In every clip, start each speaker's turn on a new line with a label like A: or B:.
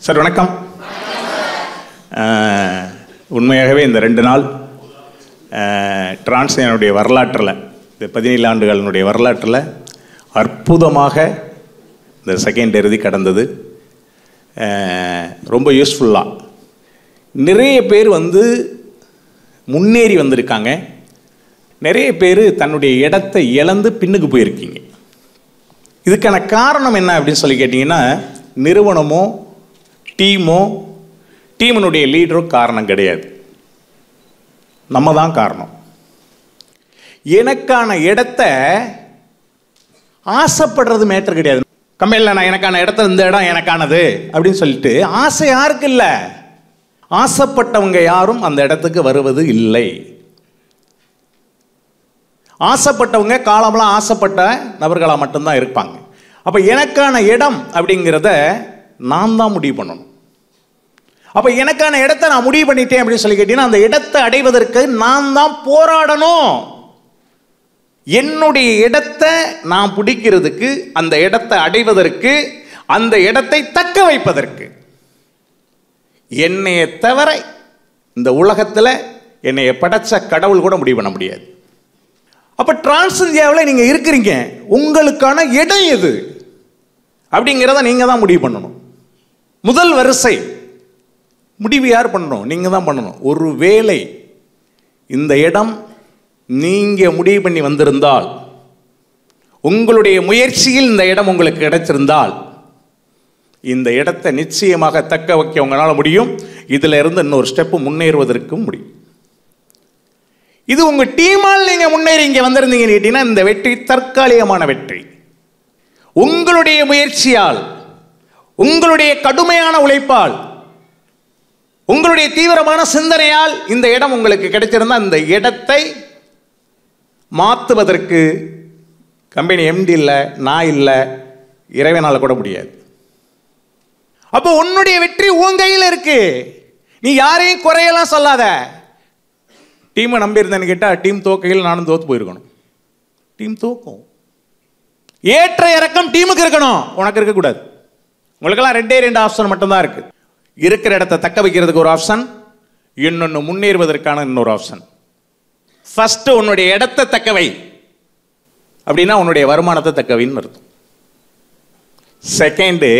A: Sir வணக்கம். உண்மையாகவே இந்த 2 நாள் டிரான்ஸ்ஜெண்டருடைய வரலாற்றில், இந்த 17 ஆண்டுகளினுடைய வரலாற்றில் அற்புதமாக இந்த செகண்ட் இறுதி கடந்தது. ரொம்ப யூஸ்ஃபுல்லாக நிறைய பேர் முன்னேறி வந்திருக்காங்க. நிறைய பேர் தன்னுடைய இடத்தை இழந்து பின்னுக்கு போயிருக்கீங்க. இதுக்கான காரணம் என்ன அப்படின்னு சொல்லி கேட்டிங்கன்னா, நிறுவனமோ டீமனுடைய லீடரோ காரணம் கிடையாது, நம்ம தான் காரணம். எனக்கான இடத்தை ஆசைப்படுறது மேட்டர் கிடையாது. கம்பெனியில் நான் எனக்கான இடத்த, இந்த இடம் எனக்கானது அப்படின்னு சொல்லிட்டு ஆசை யாருக்கு இல்லை? ஆசைப்பட்டவங்க யாரும் அந்த இடத்துக்கு வருவது இல்லை. ஆசைப்பட்டவங்க காலமெல்லாம் ஆசைப்பட்ட நபர்களாக மட்டும்தான் இருப்பாங்க. அப்போ எனக்கான இடம் அப்படிங்கிறத நான் தான் முடிவு பண்ணணும். அப்போ எனக்கான இடத்தை நான் முடிவு பண்ணிட்டேன் அப்படின்னு சொல்லி கேட்டீங்கன்னா, அந்த இடத்தை அடைவதற்கு நான் தான் போராடணும். என்னுடைய இடத்தை நான் பிடிக்கிறதுக்கு, அந்த இடத்தை அடைவதற்கு, அந்த இடத்தை தக்க வைப்பதற்கு என்னைய தவிர இந்த உலகத்தில் என்னைய படைச்ச கடவுள் கூட முடிவு பண்ண முடியாது. அப்போ டிரான்ஸ் இந்தியாவில் நீங்கள் இருக்கிறீங்க, உங்களுக்கான இடம் எது அப்படிங்கிறத நீங்கள் தான் முடிவு பண்ணணும். முதல் வரிசை முடிவு யார் பண்ணணும்? நீங்கள் தான் பண்ணணும். ஒரு வேளை இந்த இடம் நீங்கள் முடிவு பண்ணி வந்திருந்தால், உங்களுடைய முயற்சியில் இந்த இடம் உங்களுக்கு கிடைச்சிருந்தால், இந்த இடத்தை நிச்சயமாக தக்க வைக்க உங்களால் முடியும். இதில் இருந்து இன்னொரு ஸ்டெப்பு முன்னேறுவதற்கும் முடியும். இது உங்கள் டீமால் நீங்கள் முன்னேறி இங்கே வந்திருந்தீங்கன்னு கேட்டீங்கன்னா, இந்த வெற்றி தற்காலிகமான வெற்றி. உங்களுடைய முயற்சியால், உங்களுடைய கடுமையான உழைப்பால், உங்களுடைய தீவிரமான சிந்தனையால் இந்த இடம் உங்களுக்கு கிடைச்சிருந்தா, இந்த இடத்தை மாற்றுவதற்கு கம்பெனி எம்டி இல்லை, நான் இல்லை, இறைவனால் கூட முடியாது. அப்போ உன்னுடைய வெற்றி உன் கையில் இருக்கு. நீ யாரையும் குறையெல்லாம் சொல்லாத. டீமை நம்பியிருந்தேன்னு கேட்டால், டீம் தோக்கையில் நானும் தோத்து போயிருக்கணும். டீம் தோக்கும். ஏற்ற இறக்கம் டீமுக்கு இருக்கணும், உனக்கு இருக்கக்கூடாது. உங்களுக்கெல்லாம் 2 ஆப்ஷன் மட்டும்தான் இருக்கு. இருக்கிற இடத்தை தக்க வைக்கிறதுக்கு ஒரு ஆப்ஷன், இன்னொன்று முன்னேறுவதற்கான இன்னொரு ஆப்ஷன். ஃபர்ஸ்ட் உன்னுடைய இடத்தை தக்கவை அப்படின்னா உன்னுடைய வருமானத்தை தக்கவைன்னு அர்த்தம். செகண்டு,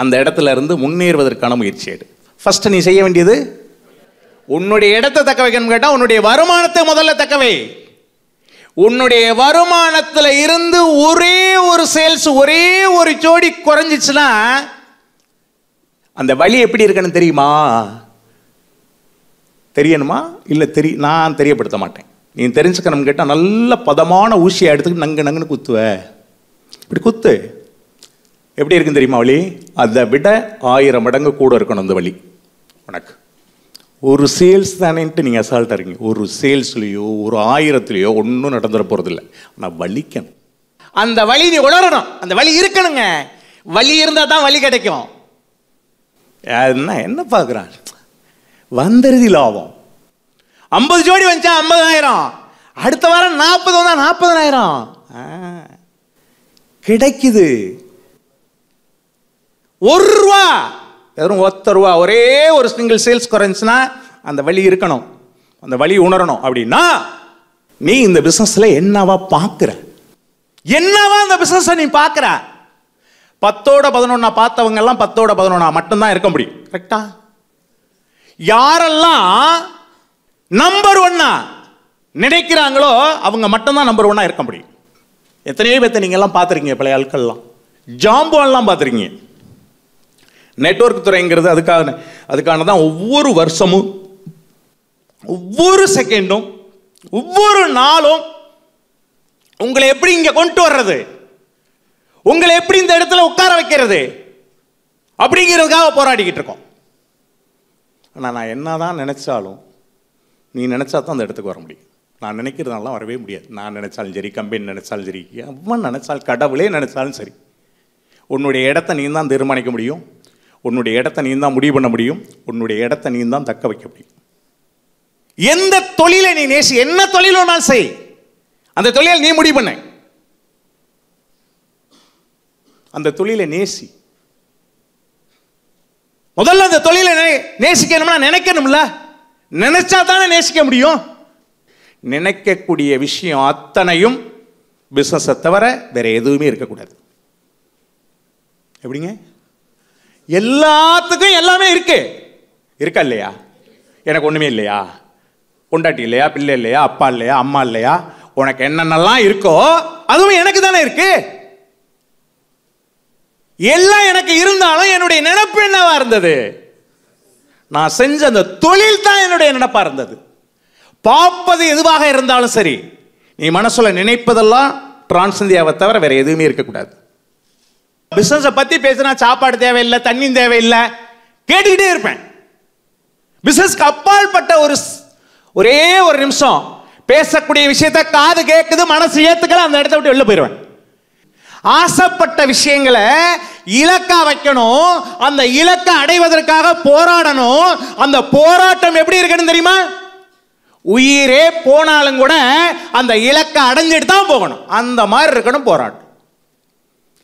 A: அந்த இடத்துல இருந்து முன்னேறுவதற்கான முயற்சி எடு. ஃபர்ஸ்ட் நீ செய்ய வேண்டியது உன்னுடைய இடத்தை தக்க வைக்கணும்னு கேட்டால், உன்னுடைய வருமானத்தை முதல்ல தக்கவை. உன்னுடைய வருமானத்தில் இருந்து ஒரே ஒரு சேல்ஸ், ஒரே ஒரு ஜோடி குறைஞ்சிச்சுன்னா அந்த வழி எப்படி இருக்குன்னு தெரியுமா? தெரியணுமா? இல்லை நான் தெரியப்படுத்த மாட்டேன். நீ தெரிஞ்சுக்கணும்னு கேட்டால், நல்ல பதமான ஊசியை எடுத்துக்கிட்டு நங்குன்னு குத்துவ. இப்படி குத்து. எப்படி இருக்குன்னு தெரியுமா வழி? அதை விட 1000 மடங்கு கூட இருக்கணும் அந்த வழி உனக்கு. ஒரு சேல்ஸ் தானேன்ட்டு நீங்கள் அசால்ட்டாக இருக்கீங்க. ஒரு சேல்ஸ்லையோ ஒரு 1000லையோ ஒன்றும் நடந்துட போகிறதில்ல. ஆனால் வலிக்கணும். அந்த வழி நீ உணரணும். அந்த வழி இருக்கணுங்க. வழி இருந்தால் தான் வழி கிடைக்கும். என்ன பார்க்குறான்? வந்துருதி லாபம். 50 ஜோடி வந்துச்சா 50,000, அடுத்த வாரம் 40 வந்தா 40,000 கிடைக்குது. 1 ரூபா, வெறும் 1 ரூபா, ஒரே ஒரு சிங்கிள் சேல்ஸ் குறைஞ்சுன்னா அந்த வழி இருக்கணும், அந்த வழி உணரணும். அப்படின்னா நீ இந்த பிசினஸ்ல என்னவா பார்க்குற? என்னவா இந்த பிசினஸ் நீ பார்க்குற? 10ஓட 11 பார்த்தவங்க எல்லாம் 10ஓட 11 மட்டும்தான் இருக்க முடியும். கரெக்டா? யாரெல்லாம் நம்பர் 1 நினைக்கிறாங்களோ அவங்க மட்டும்தான் நம்பர் 1 இருக்க முடியும். எத்தனையோ பேர்த்த நீங்க எல்லாம் பார்த்துருக்கீங்க. பழைய ஆட்கள்லாம் ஜாம்புவெல்லாம் பார்த்துருக்கீங்க. நெட்வொர்க் துறைங்கிறது அதுக்கான தான் ஒவ்வொரு வருஷமும், ஒவ்வொரு செகண்டும், ஒவ்வொரு நாளும் உங்களை எப்படி இங்க கொண்டு வர்றது, உங்களை எப்படி இந்த இடத்துல உட்கார வைக்கிறது அப்படிங்கிறதுக்காக போராடிக்கிட்டு இருக்கோம். ஆனால் நான் என்னதான் நினைச்சாலும், நீ நினைச்சா தான் அந்த இடத்துக்கு வர முடியும். நான் நினைக்கிறதுனால வரவே முடியாது. நான் நினைச்சாலும் சரி, கம்பெனி நினைச்சாலும் சரி, எவன் நினைச்சாலும், கடவுளே நினைச்சாலும் சரி, உன்னுடைய இடத்தை நீ தான் தீர்மானிக்க முடியும். உன்னுடைய இடத்தை நீ தான் முடிவு பண்ண முடியும். உன்னுடைய இடத்தை நீ தான் தக்க வைக்க முடியும். எந்த தொழிலை நீ நேசி, என்ன தொழில் வேணாலும் செய், அந்த தொழிலை நீ முடிவு பண்ண. அந்த தொழிலை நேசி. முதல்ல அந்த தொழிலை நேசிக்கணும்னா நினைக்கணும்ல, நினைச்சா தானே நேசிக்க முடியும். நினைக்கக்கூடிய விஷயம் அத்தனையும் பிசினஸை தவிர வேற எதுவுமே இருக்கக்கூடாது. எப்படிங்க? எல்லாத்துக்கும் எல்லாமே இருக்கு, இருக்கா இல்லையா? எனக்கு ஒண்ணுமே இல்லையா? பொண்டாட்டி இல்லையா, பிள்ளை இல்லையா, அப்பா இல்லையா, அம்மா இல்லையா? உனக்கு என்னென்னலாம் இருக்கோ அதுவும் எனக்கு தானே இருக்கு. எல்லாம் எனக்கு இருந்தாலும் என்னுடைய நினைப்பு என்னவா இருந்தது? நான் செஞ்ச அந்த தொழில் தான் என்னுடைய நினைப்பா இருந்தது. பார்ப்பது எதுவாக இருந்தாலும் சரி, நீ மனசுல நினைப்பதெல்லாம் டிரான்ஸ் இந்தியாவை தவிர வேற எதுவுமே இருக்கக்கூடாது. பிசினஸை பத்தி பேசினா சாப்பாடு தேவையில்லை, தண்ணி தேவையில்லை, கேட்டுக்கிட்டே இருப்பேன். பிசினஸ்க்கு அப்பாற்பட்ட ஒரே ஒரு நிமிஷம் பேசக்கூடிய விஷயத்தை காது கேட்குது, மனசு ஏத்துக்கல, அந்த இடத்த விட்டு வெளில போயிடுவேன். ஆசைப்பட்ட விஷயங்களை இலக்கா வைக்கணும், அந்த இலக்கை அடைவதற்காக போராடணும். அந்த போராட்டம் எப்படி இருக்குன்னு தெரியுமா? உயிரே போனாலும் கூட அந்த இலக்கை அடைஞ்சிட்டு தான் போகணும், அந்த மாதிரி இருக்கணும் போராட்டம்.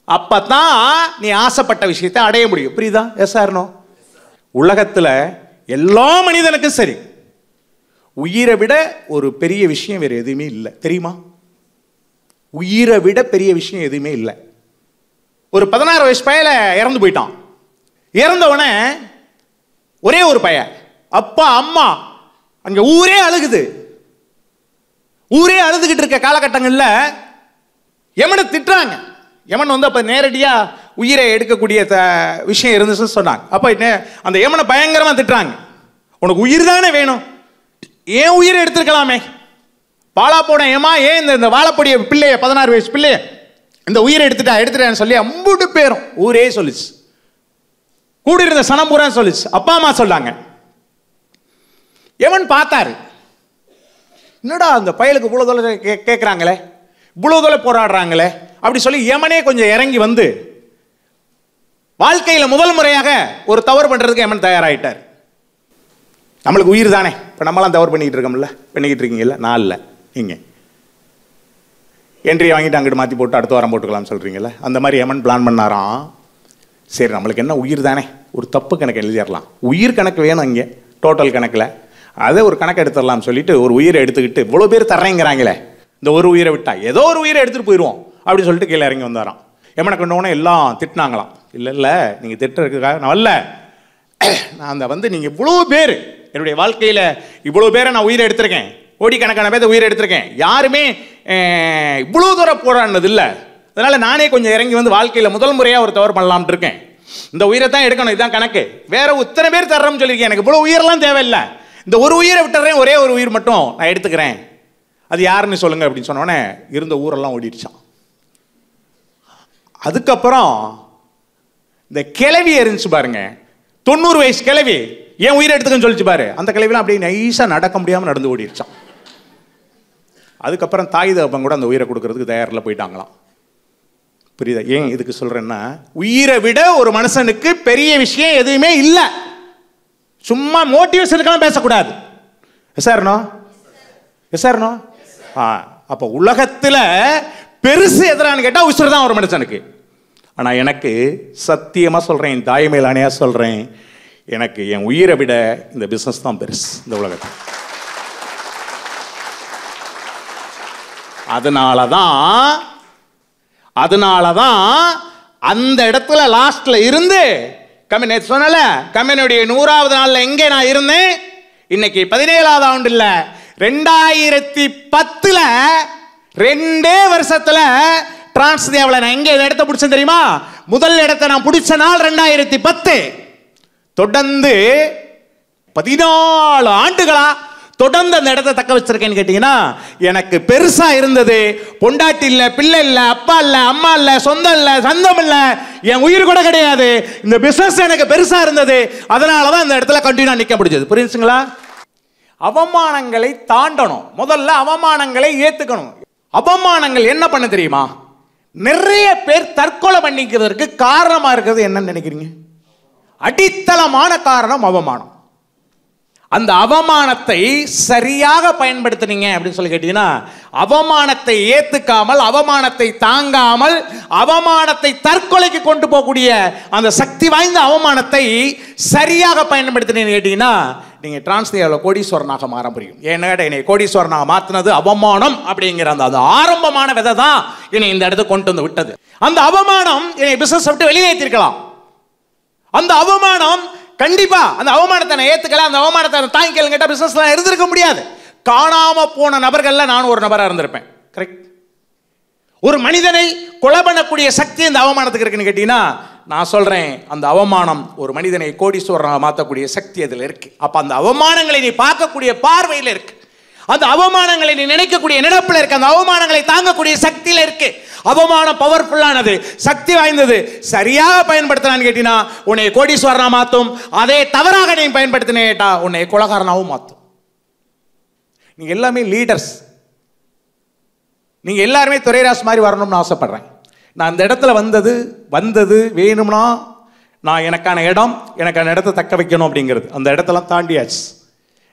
A: அப்பதான் நீ ஆசைப்பட்ட விஷயத்தை அடைய முடியும். புரியுதா? Yes or no? உலகத்துல எல்லா மனிதனுக்கும் சரி, உயிரை விட ஒரு பெரிய விஷயம் வேற எதுவுமே இல்லை. தெரியுமா? உயிரை விட பெரிய விஷயம் எதுவுமே இல்லை. ஒரு 16 வயசு பையல இறந்து போயிட்டான். இறந்தவன ஒரே ஒரு பையன், அப்பா அம்மா, அங்க ஊரே அழுகுது. ஊரே அழுதுகிட்டு இருக்க காலகட்டங்கள்ல யமனை திட்டுறாங்க. யமன் வந்து அப்ப நேரடியா உயிரை எடுக்கக்கூடிய விஷயம் இருந்துச்சுன்னு சொன்னாங்க. அப்ப அந்த யமனை பயங்கரமா திட்டுறாங்க. உனக்கு உயிர் தானே வேணும், ஏன் உயிரை எடுத்துருக்கலாமே, பாலா போன ஏமா ஏன் இந்த வாழக்கூடிய பிள்ளைய 16 வயசு பிள்ளைய இந்த உயிரை எடுத்துட்டான்னு சொல்லி அம்புட்டு பேரும் ஊரே சொல்லிச்சு, கூடியிருந்த சனம் பூரா சொல்லிச்சு, அப்பா அம்மா சொல்லாங்க. எவன் பார்த்தாரு, என்னடா அந்த பயலுக்கு இவ்வளவு தூரம் கேட்குறாங்களே, இவ்வளவு தூரம் போராடுறாங்களே அப்படி சொல்லி யமனே கொஞ்சம் இறங்கி வந்து வாழ்க்கையில முதல் முறையாக ஒரு தவறு பண்றதுக்கு யமன் தயாராயிட்டார். நம்மளுக்கு உயிர் தானே, இப்போ நம்மளாம் தவறு பண்ணிக்கிட்டு இருக்கோம்ல, பண்ணிக்கிட்டு இருக்கீங்கல்ல, நான் இல்லை, நீங்க என்ட்ரி வாங்கிட்டு அங்கிட்டு மாற்றி போட்டு அடுத்த வாரம் போட்டுக்கலாம்னு சொல்றீங்கல்ல, அந்த மாதிரி யமன் பிளான் பண்ணாராம். சரி, நம்மளுக்கு என்ன உயிர் தானே, ஒரு தப்பு கணக்கு எழுதிடலாம், உயிர் கணக்கு வேணும் இங்கே டோட்டல் கணக்கில், அதை ஒரு கணக்கு எடுத்துடலாம் சொல்லிட்டு ஒரு உயிரை எடுத்துக்கிட்டு இவ்வளோ பேர் தர்றேங்கிறாங்களே, இந்த ஒரு உயிரை விட்டா ஏதோ ஒரு உயிரை எடுத்துகிட்டு போயிடுவோம் அப்படின்னு சொல்லிட்டு கீழே இறங்கி வந்தாராம். யமனை கொண்டவனே எல்லாம் திட்டினாங்களாம். இல்லை இல்லை, நீங்கள் திட்டுறதுக்காக நான் வரல, நான் அந்த வந்து நீங்கள் இவ்வளோ பேர் என்னுடைய வாழ்க்கையில் இவ்வளோ பேரை நான் உயிரை எடுத்திருக்கேன், கோடிக்கணக்கான பேரை உயிரை எடுத்திருக்கேன், யாருமே இவ்வளோ தூரம் போராடினது இல்லை, அதனால நானே கொஞ்சம் இறங்கி வந்து வாழ்க்கையில் முதல் முறையாக ஒரு தவறு பண்ணலாம்னு இருக்கேன், இந்த உயிரை தான் எடுக்கணும், இதுதான் கணக்கு, வேற இத்தனை பேர் தர்றோம்னு சொல்லியிருக்கேன், எனக்கு இவ்வளோ உயிரெல்லாம் தேவையில்லை, இந்த ஒரு உயிரை விட்டுறேன், ஒரே ஒரு உயிர் மட்டும் நான் எடுத்துக்கிறேன், அது யாருன்னு சொல்லுங்க அப்படின்னு சொன்னோடனே இருந்த ஊரெல்லாம் ஓடிடுச்சான். அதுக்கப்புறம் இந்த கிளவி இருந்துச்சு பாருங்க, 90 வயசு கிளவி, ஏன் உயிரை எடுத்துக்கன்னு சொல்லிச்சு பாரு, அந்த கிளவிலாம் அப்படியே நைஸா நடக்க முடியாமல் நடந்து ஓடிடுச்சான். அதுக்கப்புறம் தாய் தகப்பன் கூட அந்த உயிரை கொடுக்கறதுக்கு தயாரில் போயிட்டாங்களாம். புரியுதா? ஏன் இதுக்கு சொல்றேன்னா, உயிரை விட ஒரு மனுஷனுக்கு பெரிய விஷயம் எதுவுமே இல்லை. சும்மா மோட்டிவேஷனுக்கெல்லாம் பேசக்கூடாது. எஸ்ஆர்னோ எஸ்ஆர்னோ அப்போ உலகத்தில் பெருசு எதிரானு கேட்டால் உசுறு தான் ஒரு மனுஷனுக்கு. ஆனால் எனக்கு சத்தியமாக சொல்கிறேன், தாய் மேல் ஆணையாக சொல்கிறேன், எனக்கு என் உயிரை விட இந்த பிஸ்னஸ் தான் பெருசு இந்த உலகத்தில். அதனால தான் அந்த இடத்துல லாஸ்ட்ல இருந்து நேற்று சொன்னல, கம்பெனியுடைய 100வது நாளில் எங்கே நான் இருந்தேன், இன்னைக்கு 17வது ஆண்டு இல்லை, 2010 2 வருஷத்துல டிரான்ஸ் இந்தியாவில் நான் எங்க இடத்தை பிடிச்சேன் தெரியுமா? முதல் இடத்தை நான் பிடிச்ச நாள் 2010. தொடர்ந்து 14 ஆண்டுகளா தொடர்ந்து அந்த இடத்தை தக்க வச்சிருக்கேன்னு கேட்டீங்கன்னா, எனக்கு பெருசா இருந்தது பொண்டாட்டி இல்ல, பிள்ளை இல்ல, அப்பா இல்ல, அம்மா இல்ல, சொந்தம் இல்ல, சந்தம் இல்ல, என் உயிர் கூட கிடையாது, இந்த பிசினஸ் எனக்கு பெருசா இருந்தது, அதனாலதான் இந்த இடத்துல கண்டினியூ நிக்க முடிஞ்சது. புரியுதுங்களா? அவமானங்களை தாண்டணும், முதல்ல அவமானங்களை ஏத்துக்கணும். அவமானங்கள் என்ன பண்ண தெரியுமா? நிறைய பேர் தற்கொலை பண்ணிக்கிறதுக்கு காரணமா இருக்கிறது என்னன்னு நினைக்கிறீங்க? அடித்தளமான காரணம் அவமானம். அந்த அவமானத்தை சரியாக பயன்படுத்தினீங்க அப்படின்னு சொல்லி கேட்டீங்கன்னா, அவமானத்தை ஏத்துக்காமல், அவமானத்தை தாங்காமல், அவமானத்தை தற்கொலைக்கு கொண்டு போகக்கூடிய அந்த சக்தி வாய்ந்த அவமானத்தை சரியாக பயன்படுத்தினீங்கன்னு கேட்டீங்கன்னா, நீங்க டிரான்ஸ்லேஷன்ல கோடீஸ்வரனாக மாற முடியும். ஏன்னா என்னை கோடீஸ்வரனாக மாத்தினது அவமானம் அப்படிங்கிற அந்த ஆரம்பமான விதை தான் என்னை இந்த இடத்துக்கு கொண்டு வந்து விட்டது. அந்த அவமானம் என்னை பிசினஸ் விட்டு வெளியேற்றிருக்கலாம். அந்த அவமானம் கண்டிப்பா அந்த அவமானத்தை நான் ஏத்துக்கல, அந்த அவமானத்தை தாங்கிக்கலன்னு கேட்டா பிசினஸ்ல இருந்திருக்க முடியாது. காணாம போன நபர்கள்ல நான் ஒரு நபரா இருந்திருப்பேன். கரெக்ட். ஒரு மனிதனை கொலை பண்ணக்கூடிய சக்தி இந்த அவமானத்துக்கு இருக்குன்னு கேட்டீங்கன்னா, நான் சொல்றேன், அந்த அவமானம் ஒரு மனிதனை கோடீஸ்வரனாக மாற்றக்கூடிய சக்தி அதில் இருக்கு. அப்ப அந்த அவமானங்களை நீ பார்க்கக்கூடிய பார்வையில் இருக்கு, அந்த அவமானங்களை நீ நினைக்கக்கூடிய நினைப்பில் இருக்கு, அந்த அவமானங்களை தாங்கக்கூடிய சக்தியில இருக்கு. அவமானம் பவர்ஃபுல்லானது, சக்தி வாய்ந்தது. சரியாக பயன்படுத்தினான்னு கேட்டீங்கன்னா உன்னை கோடீஸ்வரனா மாத்தும். அதே தவறாக நீ பயன்படுத்தினே கேட்டா உன்னை கொலகாரனாவும் மாத்தும். நீங்க எல்லாமே லீடர்ஸ், நீங்க எல்லாருமே துரைராஜ் மாதிரி வரணும்னு ஆசைப்படுறேன். நான் அந்த இடத்துல வந்தது வேணும்னா நான் எனக்கான இடம், எனக்கான இடத்தை தக்க வைக்கணும் அப்படிங்கிறது. அந்த இடத்தெல்லாம் தாண்டியாச்சு.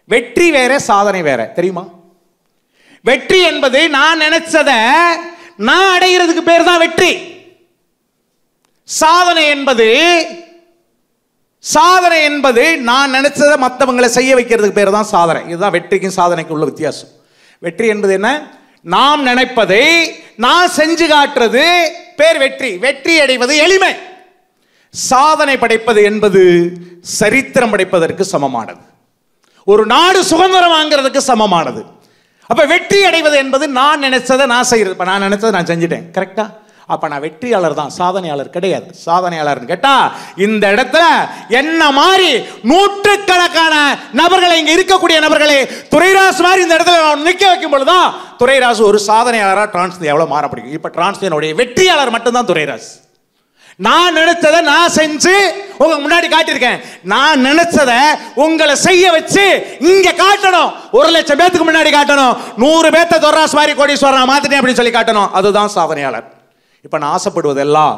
A: வெற்றி வேற, சாதனை வேற, தெரியுமா? வெற்றி என்பது நான் நினைச்சத நான் அடைகிறதுக்கு பேர் தான் வெற்றி. சாதனை என்பது நான் நினைச்சதை மற்றவங்களை செய்ய வைக்கிறதுக்கு பேர் தான் சாதனை. இதுதான் வெற்றிக்கும் சாதனைக்கும் உள்ள வித்தியாசம். வெற்றி என்பது என்ன? நாம் நினைப்பதை நான் செஞ்சு காட்டுறது பேர் வெற்றி. வெற்றி அடைவது எளிமை. சாதனை படைப்பது என்பது சரித்திரம் படைப்பதற்கு சமமானது. ஒரு நாடு சுதந்திரம் வாங்கிறதுக்கு சமமானது. அப்ப வெற்றி அடைவது என்பது நான் நினைச்சதை நான் செய்யறது. இப்ப நான் நினைச்சதை நான் செஞ்சுட்டேன், கரெக்டா? அப்ப நான் வெற்றியாளர் தான், சாதனையாளர் கிடையாது. சாதனையாளர் கேட்டா இந்த இடத்துல என்ன மாதிரி நூற்றுக்கணக்கான நபர்களை, இங்க இருக்கக்கூடிய நபர்களை துரைராஜ் மாதிரி இந்த இடத்துல நிக்க வைக்கும் பொழுதுதான் துரைராஜ் ஒரு சாதனையாளரா டிரான்ஸ்லேஷன் எவ்வளவு மாற முடியும். இப்ப டிரான்ஸ்லேஷனுடைய வெற்றியாளர் மட்டும்தான் துரைராஜ். நான் நினைச்சதை நான் செஞ்சு உங்க முன்னாடி காட்டியிருக்கேன். நான் நினைச்சதை உங்களை செய்ய வச்சு இங்க காட்டணும். 1,00,000 பேத்துக்கு முன்னாடி காட்டணும். 100 பேத்த துரைராஜ் மாதிரி கோடீஸ்வரன் மாத்திட்டேன் அப்படின்னு சொல்லி காட்டணும். அதுதான் சாதனையாளர். இப்ப நான் ஆசைப்படுவதெல்லாம்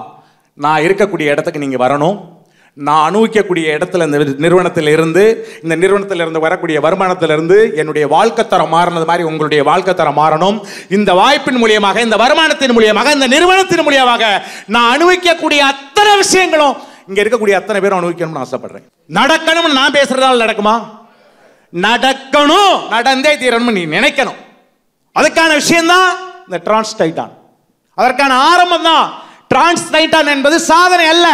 A: நான் இருக்கக்கூடிய இடத்துக்கு நீங்க வரணும். நான் அனுபவிக்கக்கூடிய இடத்துல, இந்த நிறுவனத்தில் இருந்து வரக்கூடிய வருமானத்திலிருந்து என்னுடைய வாழ்க்கை தரம் மாறினது மாதிரி உங்களுடைய வாழ்க்கை தரம் மாறணும். இந்த வாய்ப்பின் மூலியமாக, இந்த வருமானத்தின் மூலியமாக, இந்த நிறுவனத்தின் மூலியமாக நான் அனுபவிக்கக்கூடிய அத்தனை விஷயங்களும் இங்க இருக்கக்கூடிய அத்தனை பேரும் அனுபவிக்கணும்னு ஆசைப்படுறேன். நடக்கணும்னு நான் பேசுறதால நடக்குமா? நடக்கணும், நடந்தே தீரணும் நீ நினைக்கணும். அதுக்கான விஷயம் தான் இந்த டிரான்ஸ்டைட்டான். அதற்கான ஆரம்பம் தான் டிரான்ஸ்டைட்டான் என்பது. சாதனை அல்ல,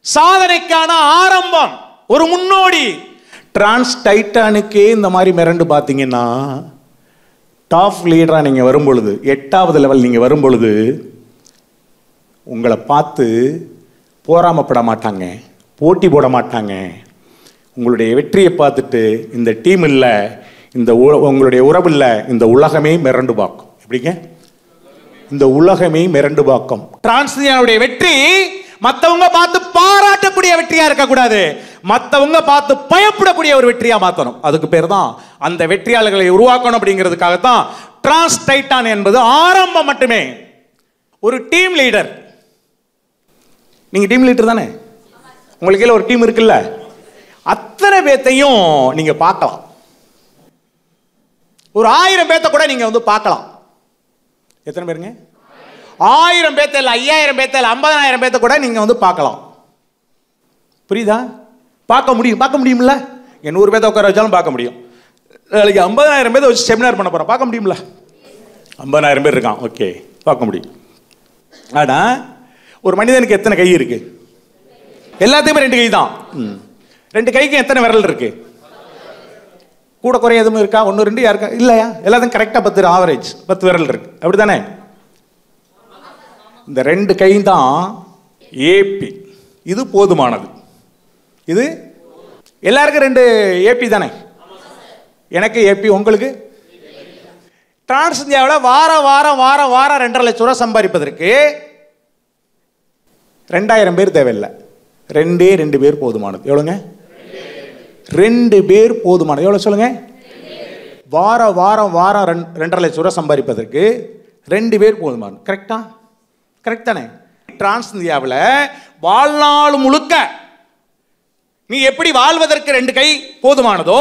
A: சாதனைக்கான ஆரம்பம், ஒரு முன்னோடி. டிரான்ஸ்டைட்டானுக்கே இந்த மாதிரி மிரண்டு பார்த்தீங்கன்னா, டாப் லீடரா நீங்க வரும் பொழுது, 8வது லெவல் நீங்க வரும் பொழுது உங்களை பார்த்து போராமப்பட மாட்டாங்க, போட்டி போட மாட்டாங்க. உங்களுடைய வெற்றியை பார்த்துட்டு இந்த டீம் இல்லை, இந்த உங்களுடைய உறவு இல்லை, இந்த உலகமே மிரண்டு பார்க்கும். எப்படிங்க? இந்த உலகமே மிரண்டு பார்க்கும். டிரான்ஸ்லேஷனுடைய வெற்றி மற்றவங்க பார்த்து பாராட்டக்கூடிய வெற்றியா இருக்கக்கூடாது, மற்றவங்க பார்த்து பயப்படக்கூடிய ஒரு வெற்றியா மாற்றணும். அதுக்கு பேர் தான், அந்த வெற்றியாளர்களை உருவாக்கணும். அப்படிங்கிறதுக்காகத்தான் டிரான்ஸ்டைட்டான் என்பது ஆரம்பம் மட்டுமே. ஒரு டீம் லீடர், நீங்க டீம் லீடர் தானே? உங்களுக்கு கீழே ஒரு டீம் இருக்குல்ல, அத்தனை பேத்தையும் நீங்க பார்க்கலாம். ஒரு 1000 பேத்தை கூட நீங்க வந்து பார்க்கலாம். எத்தனை பேருங்க? 1000 பேத்த இல்ல, 5000 பேத்த இல்ல, 50,000 பேத்த கூட நீங்க வந்து பார்க்கலாம். புரியுதா? பார்க்க முடியும்ல. 100 பேத்த உட்கார வச்சாலும் பார்க்க முடியும். 50,000 பேத்த வச்சு செமினார் பண்ண போறோம், பார்க்க முடியும்ல. 50,000 பேர் இருக்கான், ஓகே, பார்க்க முடியும். ஆனா ஒரு மனிதனுக்கு எத்தனை கை இருக்கு? எல்லாத்தையுமே 2 கை தான். 2 கைக்கு எத்தனை விரல் இருக்கு? கூட குறைய எதுவும் இருக்கா? 1 2 யாருக்கா? இல்லையா? எல்லாத்தையும் கரெக்டா 10 ஆவரேஜ் 10 விரல் இருக்கு, அப்படித்தானே? இந்த 2 கை தான் ஏபி. இது போதுமானது. இது எல்லாருக்கும் 2 ஏபி தானே? எனக்கு ஏபி, உங்களுக்கு. டிரான்ஸ் இந்தியாவில் வாரம் 2.5 லட்சம் ரூபா சம்பாதிப்பதற்கு 2000 பேர் தேவையில்லை, 2 பேர் போதுமானது. எவ்வளோங்க? 2 பேர் போதுமானது. எவ்வளோ சொல்லுங்க? வாரம் 2.5 லட்சம் ரூபா சம்பாதிப்பதற்கு 2 பேர் போதுமானது. கரெக்டா? கரெக்ட் தானே? டிரான்ஸ் இந்தியாவில் வாழ்நாள் முழுக்க நீ எப்படி வாழ்வதற்கு 2 கை போதுமானதோ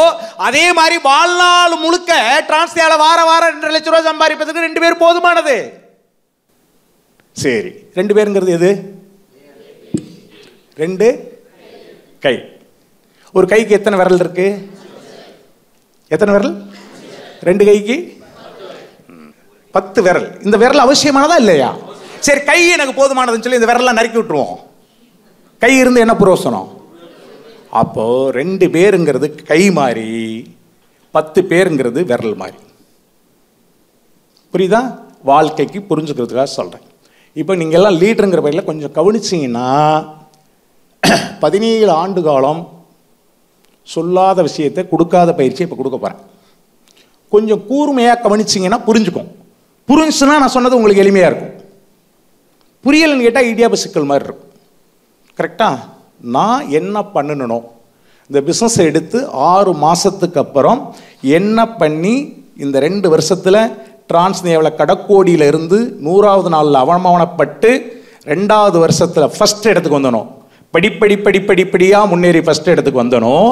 A: அதே மாதிரி வாழ்நாள் முழுக்க டிரான்ஸ்லேல வார 2 லட்சம் ரூபாய் சம்பாதிப்பதற்கு 2 பேர் போதுமானது. சரி, 2 பேருங்கிறது எது? 2 கை. ஒரு கைக்கு எத்தனை விரல் இருக்கு? எத்தனை விரல்? 2 கைக்கு 10 விரல். இந்த விரல் அவசியமானதா இல்லையா? சரி, கை எனக்கு போதுமானதுன்னு சொல்லி இந்த விரலாம் நறுக்கி விட்டுருவோம். கை இருந்து என்ன புரோசனம்? அப்போ 2 பேருங்கிறது கை மாதிரி, 10 பேருங்கிறது விரல் மாதிரி. புரியுதா? வாழ்க்கைக்கு புரிஞ்சுக்கிறதுக்காக சொல்றேன். இப்போ நீங்க எல்லாம் லீடருங்கிற பயில கொஞ்சம் கவனிச்சீங்கன்னா 17 ஆண்டு காலம் சொல்லாத விஷயத்தை கொடுக்காத பயிற்சியை இப்போ கொடுக்க போறேன். கொஞ்சம் கூர்மையாக கவனிச்சிங்கன்னா புரிஞ்சுக்கும். புரிஞ்சுன்னா நான் சொன்னது உங்களுக்கு எளிமையாக இருக்கும். புரியலன்னு கேட்டால் இடியாப சிக்கல் மாதிரி இருக்கும். கரெக்டா? நான் என்ன பண்ணணும், இந்த பிஸ்னஸை எடுத்து 6 மாதத்துக்கு அப்புறம் என்ன பண்ணி இந்த 2 வருஷத்தில் டிரான்ஸ்நேவில் கடக்கோடியில் இருந்து 100வது நாளில் அவமானப்பட்டு 2வது வருஷத்தில் ஃபஸ்ட் இடத்துக்கு வந்தனும், படிப்படியாக முன்னேறி ஃபஸ்ட் இடத்துக்கு வந்தனும்.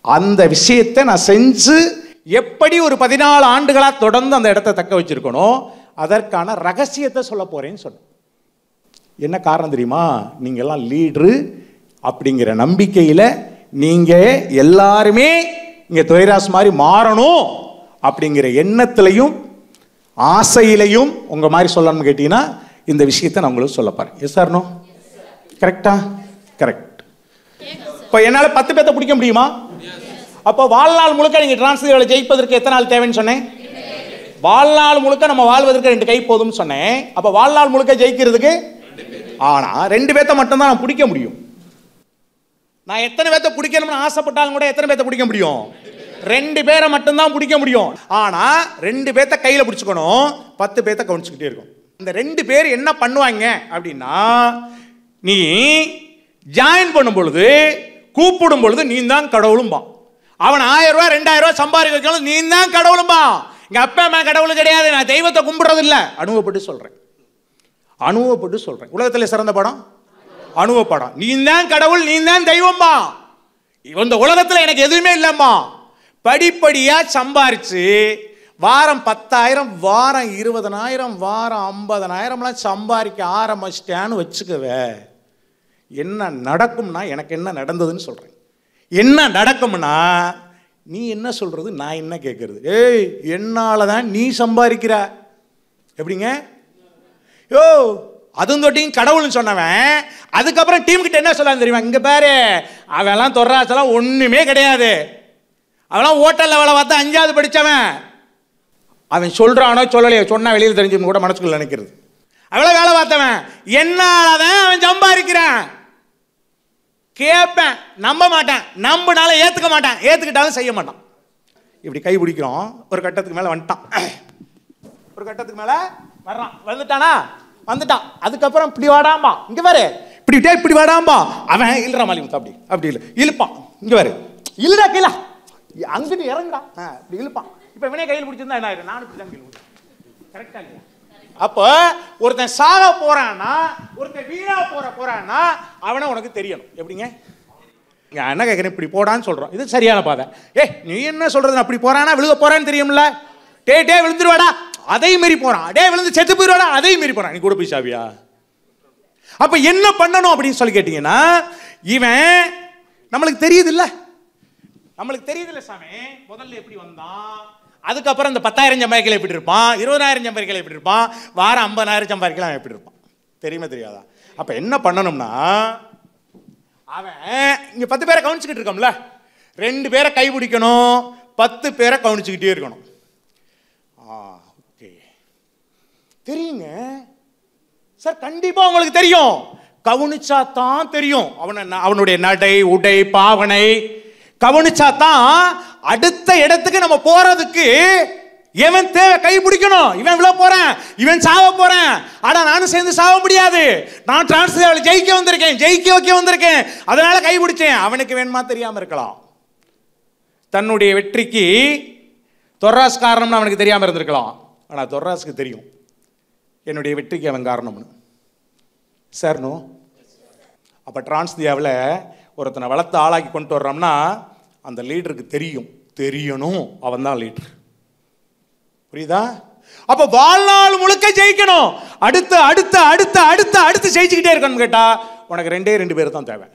A: அந்த விஷயத்தை நான் செஞ்சு எப்படி ஒரு 14 ஆண்டுகளாக தொடர்ந்து அந்த இடத்தை தக்க வச்சிருக்கணும், அதற்கான ரகசியத்தை சொல்ல போறேன்னு சொன்னேன். என்ன காரணம் தெரியுமா? நீங்கள் எல்லாம் லீடரு அப்படிங்கிற நம்பிக்கையில் நீங்கள் எல்லாருமே இங்கே துரைராஜ் மாதிரி மாறணும் அப்படிங்கிற எண்ணத்திலையும் ஆசையிலையும் உங்கள் மாதிரி சொல்லணும்னு கேட்டீங்கன்னா இந்த விஷயத்தை நான் உங்களுக்கு சொல்ல போறேன். Yes sir no? கரெக்டா? கரெக்ட். இப்போ என்னால் 10 பேர்த்த பிடிக்க முடியுமா? அப்போ வாழ்நாள் முழுக்க நீங்கள் டிரான்ஸ்லேவில் ஜெயிப்பதற்கு எத்தனை நாள் தேவைன்னு சொன்னேன்? வாழ்நாள் முழுக்க நம்ம வாழ்வதற்கு 2 கை போதும்னு சொன்னேன். அப்போ வாழ்நாள் முழுக்க ஜெயிக்கிறதுக்கு ஆனால் 2 பேர்த்த மட்டும்தான் நான் பிடிக்க முடியும். நான் எத்தனை பேர்த்த பிடிக்கணும்னு ஆசைப்பட்டாலும் கூட எத்தனை பேர்த்த பிடிக்க முடியும்? 2 பேரை மட்டும்தான் பிடிக்க முடியும். ஆனால் 2 பேர்த்த கையில் பிடிச்சிக்கணும், 10 பேர்த்த கவனிச்சுக்கிட்டே இருக்கும். இந்த 2 பேர் என்ன பண்ணுவாங்க அப்படின்னா, நீ ஜாயின் பண்ணும் பொழுது கூப்பிடும் பொழுது நீ தான் கடவுளும்பா. அவன் 1000 ரூபாய் 2000 ரூபாய் சம்பாதிக்க வைக்கணும், நீ தான் கடவுளும்பா. எங்க அப்பா அம்மா கடவுள் கிடையாது, நான் தெய்வத்தை கும்பிடுறது இல்லை. அனுபவப்பட்டு சொல்றேன், அனுபவப்பட்டு சொல்றேன். உலகத்தில் சிறந்த படம் அனுபவ படம். நீ தான் கடவுள், நீ தான் தெய்வம்பா. இந்த உலகத்தில் எனக்கு எதுவுமே இல்லைம்மா. படிப்படியா சம்பாரிச்சு வாரம் 10,000, வாரம் 20,000, வாரம் 50,000 சம்பாதிக்க ஆரம்பிச்சிட்டான்னு வச்சுக்கவே, என்ன நடக்கும்னா, எனக்கு என்ன நடந்ததுன்னு சொல்றேன். என்ன நடக்கும்னா, நீ என்ன சொல்றது, நான் என்ன கேட்கறது? ஏய், என்னால தான் நீ சம்பாதிக்கிற. எப்படிங்க? யோ, அதுவும் தொட்டிங்க கடவுள்னு சொன்னவன் அதுக்கப்புறம் டீம் கிட்ட என்ன சொல்ல தெரியுமா? இங்க பாரு, அவெல்லாம் தொர்ராசெல்லாம் ஒண்ணுமே கிடையாது, அவெல்லாம் ஹோட்டல்ல வேலை பார்த்தா 5வது படிச்சவன். அவன் சொல்றானோ சொல்லலையோ, சொன்னா வெளியில் தெரிஞ்சுன்னு கூட மனசுக்குள்ள நினைக்கிறது. அவளை வேலை பார்த்தவன், என்னாலதான் அவன் சம்பாதிக்கிறான். கேட்பேன், நம்ப மாட்டேன், நம்பினால ஏத்துக்க மாட்டேன், ஏத்துக்கிட்டாலும் செய்ய மாட்டான். இப்படி கை பிடிக்கிறோம், ஒரு கட்டத்துக்கு மேல வந்துட்டான், ஒரு கட்டத்துக்கு மேல வர்றான், வந்துட்டானா? வந்துட்டான். அதுக்கப்புறம் இப்படி வாடாம்பா, இங்க பாரு, இப்படி வாடாம்பா. அவன் இல்லற மாலி அப்படி அப்படி இல்லை இழுப்பான். இங்க பாரு, இல்லடா கீழே அங்கிட்டு இறங்குடா, இப்படி இழுப்பான். இப்ப இவனே கையில் பிடிச்சிருந்தா என்ன ஆயிடும்? நானும் இப்படிதான் கையில் பிடிச்சேன். கரெக்டா இல்லையா? அப்போ ஒருத்தன் சாக போறான்னா, ஒருத்தன் வீணா போறான்னா அவனை உனக்கு தெரியணும். எப்படிங்க? என்ன கேட்குறேன், இப்படி போடான்னு சொல்றோம், இது சரியான பாதை. நீ என்ன சொல்றது, அப்படி போறானா விழுக போறான்னு தெரியும்ல. டே விழுந்துருவாடா, அதை மீறி போறான். டே விழுந்து செத்து போயிடுவாடா, அதை மீறி போறான். நீ கூட போய் சாவியா? அப்ப என்ன பண்ணணும் அப்படின்னு சொல்லி கேட்டீங்கன்னா, இவன் நம்மளுக்கு தெரியுது இல்ல, நம்மளுக்கு தெரியுது இல்ல சாமி. முதல்ல எப்படி வந்தான், அதுக்கப்புறம் இந்த 10,000 சம்பாதிக்கல எப்படி இருப்பான், 20,000 சம்பாதிக்கல எப்படி இருப்பான், வாரம் 50,000 சம்பாதிக்கலாம் எப்படி இருப்பான், தெரியுமா தெரியாதா? அப்ப என்ன பண்ணணும்னா, அவன் இங்க 10 பேரை கவனிச்சுக்கிட்டு இருக்கோம்ல, 2 பேரை கை பிடிக்கணும், 10 பேரை கவனிச்சுக்கிட்டே இருக்கணும். ஓகே, தெரியுங்க சார், கண்டிப்பா உங்களுக்கு தெரியும். கவனிச்சா தான் தெரியும். அவனுடைய நடை, உடை, பாவனை கவனிச்சாதான் அடுத்த இடத்துக்கு நம்ம போறதுக்கு எவன் தேவை, கை பிடிக்கணும். இவன் விழ போறேன், இவன் சாவ போறேன், ஆனா நானும் சேர்ந்து சாவ முடியாது. நான் டிரான்ஸ்லேவில் ஜெயிக்க வந்திருக்கேன், ஜெயிக்க வைக்க வந்திருக்கேன், அதனால கை பிடிச்சேன். அவனுக்கு வேணுமா தெரியாம இருக்கலாம். தன்னுடைய வெற்றிக்கு தொர்ராஸ் காரணம்னு அவனுக்கு தெரியாம இருந்திருக்கலாம். ஆனா தொர்ராஸுக்கு தெரியும் என்னுடைய வெற்றிக்கு அவன் காரணம்னு. Sir no? அப்ப டிரான்ஸ்லேவில் ஒருத்தனை வளர்த்து ஆளாக்கி கொண்டு வர்றோம்னா அந்த லீடருக்கு தெரியணும் அவன் தான் லீடர். புரியுதா? அப்ப வாழ்நாள் முழுக்க ஜெயிக்கணும், அடுத்து அடுத்து அடுத்து அடுத்து அடுத்து ஜெயிச்சுக்கிட்டே இருக்கணும் கேட்டா உனக்கு 2 பேர் தான் தேவை.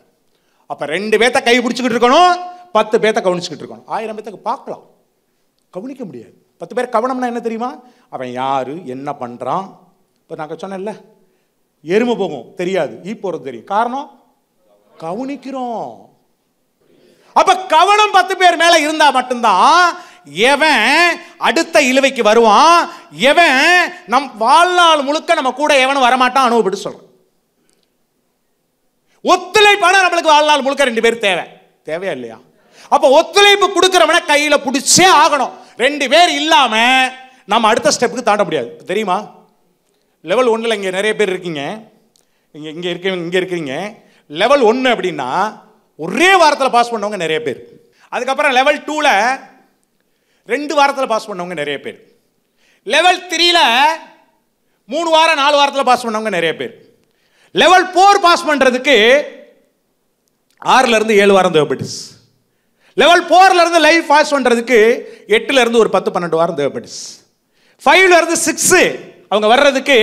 A: அப்ப 2 பேர்த்த கை பிடிச்சிக்கிட்டு இருக்கணும், 10 பேர்த்த கவனிச்சுக்கிட்டு இருக்கணும். 1000 பேர்த்துக்கு பார்க்கலாம், கவனிக்க முடியாது. 10 பேர் கவனம்னா என்ன தெரியுமா? அவன் யாரு, என்ன பண்றான். இப்போ நாங்கள் சொன்னேன்ல, எருமை போகும் தெரியாது, போறது தெரியும். காரணம் கவனிக்கிறோம். அப்ப கவனம் 10 பேர் மேல இருந்தா மட்டும்தான் எவன் அடுத்த இழுவைக்கு வருவான், எவன் நம் வாழ்நாள் முழுக்க நம்ம கூட எவனும் வரமாட்டான். அனுபவப்பட்டு சொல்றேன். ஒத்துழைப்பான நம்மளுக்கு வாழ்நாள் முழுக்க 2 பேர் தேவையா இல்லையா? அப்ப ஒத்துழைப்பு கொடுக்கிறவன கையில பிடிச்சே ஆகணும். 2 பேர் இல்லாம நம்ம அடுத்த ஸ்டெப்புக்கு தாண்ட முடியாது. தெரியுமா? லெவல் 1ல இங்க நிறைய பேர் இருக்கீங்க, இங்க இருக்கிறீங்க. லெவல் 1 அப்படின்னா ஒரே வாரத்தில் பாஸ் பண்ணவங்க நிறைய பேர். அதுக்கப்புறம் லெவல் 2ல 2 வாரத்தில் பாஸ் பண்ணவங்க நிறைய பேர். லெவல் 3ல 3 வாரம் 4 வாரத்தில் பாஸ் பண்ணவங்க நிறைய பேர். லெவல் 4 பாஸ் பண்றதுக்கு 6ல இருந்து 7 வாரம் தேவைப்பட்டுச்சு. லெவல் 4ல இருந்து லைஃப் பாஸ் பண்றதுக்கு 8ல இருந்து ஒரு 10-12 வாரம் தேவைப்பட்டுச்சு. 5ல இருந்து 6 அவங்க வர்றதுக்கு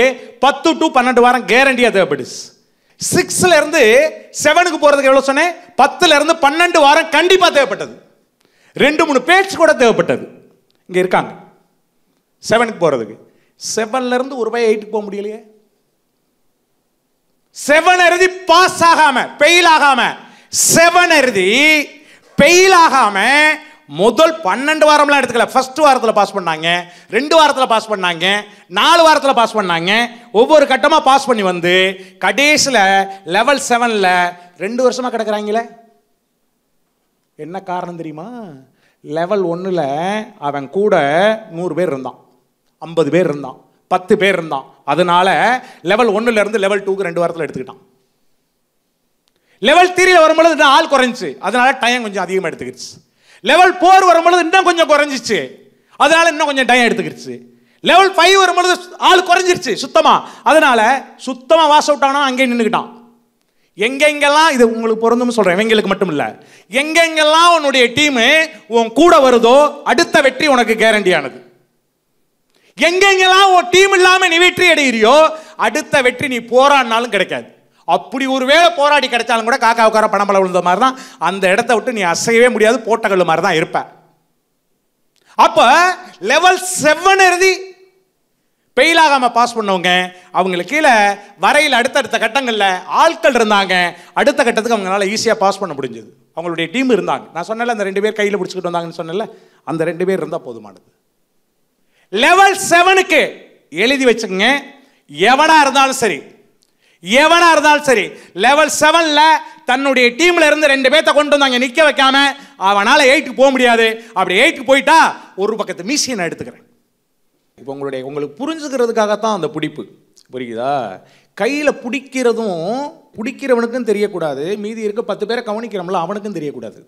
A: 10 to 12 வாரம் கேரண்டியா தேவைப்பட்டுச்சு. 6ல இருந்து 7க்கு போறதுக்கு எவ்வளவு சொன்னேன்? 10ல இருந்து 12 வாரம் கண்டிப்பா தேவைப்பட்டது. 2-3 பேட்ச் கூட தேவைப்பட்டது. இங்க இருக்காங்க 7க்கு போறதுக்கு. 7ல இருந்து ஒரு பையன் 8க்கு போக முடியலையே. 7 எழுதி பாஸ் ஆகாம, பெயில் ஆகாம, 7 எழுதி பெயில் ஆகாம முதல் 12 வாரம்லாம் எடுத்துக்கல. ஃபர்ஸ்ட் வாரத்தில் பாஸ் பண்ணாங்க, 2 வாரத்தில் பாஸ் பண்ணாங்க, 4 வாரத்தில் பாஸ் பண்ணாங்க. ஒவ்வொரு கட்டமா பாஸ் பண்ணி வந்து கடைசியில் லெவல் 7ல 2 வருஷமா கிடக்குறாங்களே. என்ன காரணம் தெரியுமா? லெவல் 1ல அவன் கூட 100 பேர் இருந்தான், 50 பேர் இருந்தான், 10 பேர் இருந்தான். அதனால லெவல் 1ல இருந்து லெவல் 2க்கு 2 வாரத்தில் எடுத்துக்கிட்டான். லெவல் 3ல வரும்பொழுது ஆள் குறைஞ்சிச்சு, அதனால டைம் கொஞ்சம் அதிகமாக எடுத்துக்கிடுச்சு. லெவல் 4 வரும்பொழுது இன்னும் கொஞ்சம் குறைஞ்சிச்சு, அதனால இன்னும் கொஞ்சம் டைம் எடுத்துக்கிடுச்சு. லெவல் 5 வரும்பொழுது ஆள் குறைஞ்சிருச்சு சுத்தமா, அதனால சுத்தமா வாஸ் அவுட் ஆனா அங்கே நின்றுக்கிட்டான். எங்கெங்கெல்லாம் இது உங்களுக்கு பொருந்தும் சொல்றேன், எங்களுக்கு மட்டும் இல்ல, எங்கெங்கெல்லாம் உன்னுடைய டீம் உன் கூட வருதோ அடுத்த வெற்றி உனக்கு கேரண்டியானது. எங்கெங்கெல்லாம் உன் டீம் இல்லாம நீ வெற்றி அடைகிறியோ அடுத்த வெற்றி நீ போராடினாலும் கிடைக்காது. அப்படி ஒருவேளை போராடி கிடைச்சாலும் கூட காக்கா உட்கார பணம்பள விழுந்த மாதிரி தான், அந்த இடத்த விட்டு நீ அசையவே முடியாது, போட்டகல் மாதிரி தான் இருப்ப. அப்ப லெவல் 7 எழுதி பெயில் ஆகாம பாஸ் பண்ணவங்க அவங்களுக்கு கீழே வரையில் அடுத்தடுத்த கட்டங்களில் ஆட்கள் இருந்தாங்க. அடுத்த கட்டத்துக்கு அவங்களால ஈஸியாக பாஸ் பண்ண முடிஞ்சது. அவங்களுடைய டீம் இருந்தாங்க. நான் சொன்னல அந்த 2 பேர் கையில் பிடிச்சிக்கிட்டு வந்தாங்கன்னு சொன்னல, அந்த 2 பேர் இருந்தால் போதுமானது. லெவல் 7க்கு எழுதி வச்சுக்கங்க, எவனா இருந்தாலும் சரி, எவனா இருந்தாலும் சரி, லெவல் 7ல தன்னுடைய டீம்ல இருந்து 2 பேர்த்த கொண்டு வந்தாங்க நிக்க வைக்காம, அவனால 8க்கு போக முடியாது. அப்படி 8க்கு போயிட்டா ஒரு பக்கத்து மீசியை நான் எடுத்துக்கிறேன். இப்போ உங்களுக்கு புரிஞ்சுக்கிறதுக்காகத்தான் அந்த பிடிப்பு, புரியுதா? கையில் பிடிக்கிறதும் பிடிக்கிறவனுக்கும் தெரியக்கூடாது, மீதி இருக்க 10 பேரை கவனிக்கிறோம்ல அவனுக்கும் தெரியக்கூடாது.